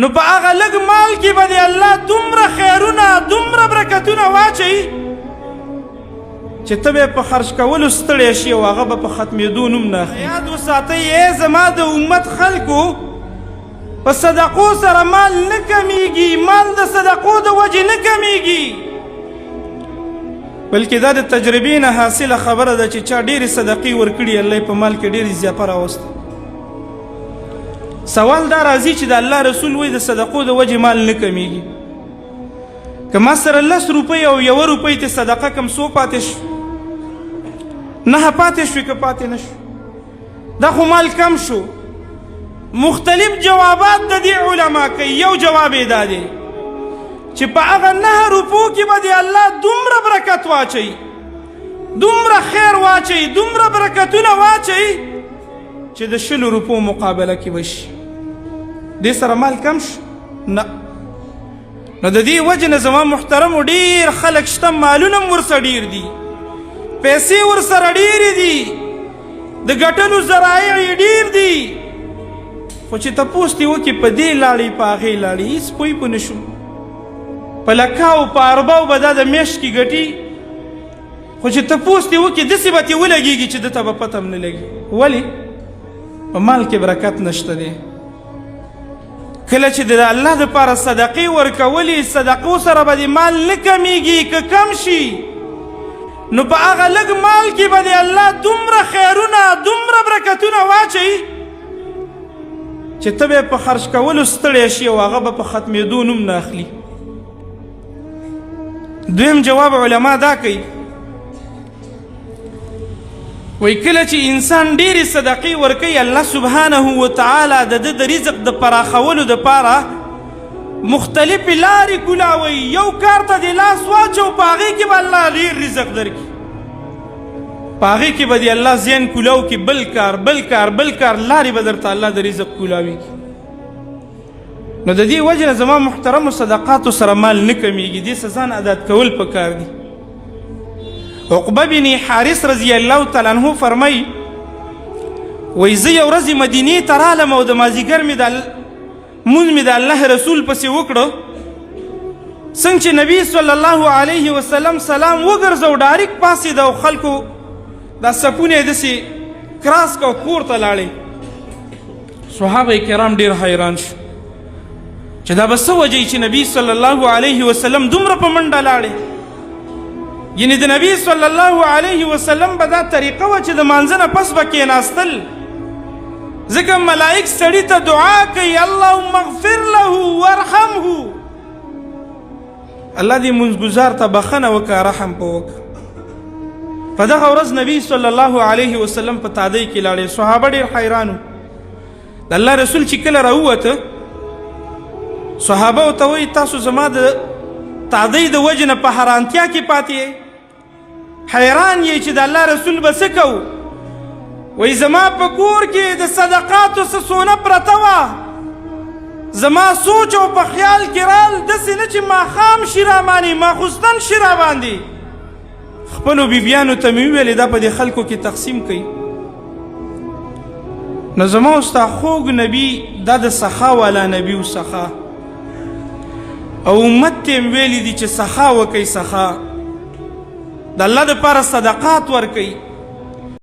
نو په هغه لږ مال کې به د الله دومره خیرونه دومره برکتونه واچوي چې ته به په خرج کولو ستړی شي او هغه به په ختمېدو نوم نه اخلي. یاد وساتئ ای زما د امت خلکو، په صدقو سره مال نه کمیږي، مال د صدقو د وجې نه کمیږي، بلکې دا د تجربې نه حاصله خبره ده چې چا ډېرې صدقې ورکړي الله یې په مال کې ډېرې اضافه راوسته. سوال دا راځي چې د الله رسول وایي د صدقو د وجې مال نه کمیږي. که ما سره 10 روپۍ او 1 روپۍ ته صدقه کم څو پاتې شو؟ 9 پاتې شوې که پاتې نه شو؟ دا خو مال کم شو. مختلف جوابات د دې علما کوي. یو جواب یې دا دی چې په هغه 9 روپو کې به د الله دومره برکت واچوي، دومره خیر واچوي، دومره برکتونه واچوي چې د 100 روپو مقابله کې وشي. دې سره مال کم شو؟ نه. نو د دې وجې نه زما محترمو ډېر خلک شته، مالونه هم ورسره ډېر دي، پیسې ورسره ډېرې دي، د ګټلو ذرایع یې ډېر دي، خو چې تپوس دې وکړي په دې لاړې په هغې لاړې هېڅ پوی په نه شو. په لکاو په ارباو به دا د میاشت کې ګټي، خو چې تپوس دې وکړي داسې به ترې ولګېږي چې ده ته به پته هم نه لګي. ولې؟ په مال کې برکت نشته دی. کله چې د الله دپاره صدقې ورکولې، صدقو سره به د مال نه کمیږي، که کم شي نو په هغه لږ مال کې به د الله دومره خیرونه دومره برکتونه واچوي چې ته به په خرج کولو ستړی شي او هغه به په ختمېدو نوم نه اخلي. دویم جواب علما دا کوي، وی کله چې انسان ډېرې صدقې ورکوي، الله سبحانه وتعالی د ده د رزق د پراخولو دپاره مختلفې لارې کولاوي. یو کار ته د لاس واچو، په هغې کې به الله ډېر رزق درکړي، په هغې کې به د الله ذهن کولاو کې بل کار بل کار بل کار لارې به درته الله د رزق کولاوي. نو د دې وجې نه زما محترمو صدقاتو سره مال نه کمیږي، دې څه ځان عادت کول پکار دي. عقبه بن حارث رضی الله تعالی عنه فرمایي، وایي زه یو ورځ مدینې ته رالم او د مازدیګر مې مونځ مې د الله رسول پسې وکړو. څنګه چې نبی صلی الله علیه وسلم سلام وګرځو، ډایرکټ پاسېد او خلکو دا سپونه یې داسې کراس کو کور ته لاړې. صحابه کرام ډېر حیران شو چې دا به څه وجه چې نبی صلی الله علیه وسلم دومره په منډه لاړې. یعنې د نبی صلی الله علیه وسلم به دا طریقه وه چې د مانځه نه پس به کېناستل، ځکه ملائک سړي ته دعا کوي اللهم اغفر له وارحمه، الله دې منځګزار ته بخښنه وکړه، رحم په وکړه. په دغه ورځ نبی صلی الله علیه وسلم په تادۍ کې لاړې. صحابه ډېر حیرانو. د الله رسول چې کله راووته، صحابه ورته وایي تاسو زما د تادۍ د وجې نه په حیرانتیا کې پاتې یې، حیران یې چې د الله رسول به څه کوو. وایي زما په کور کې د صدقاتو څه سونه پرته وه، زما سوچ او په خیال کې رال داسې نه چې ماښام شي راباندې ماخوستن شي راباندې. خپلو بیبیانو ته مې وویلې دا په دې خلکو کې تقسیم کوي. نو زما او ستا خوږ نبي دا د سخا والا نبي و، سخا او امت ته ویلی دي چې سخا وکئ، سخا د الله دپاره صدقات ورکئ.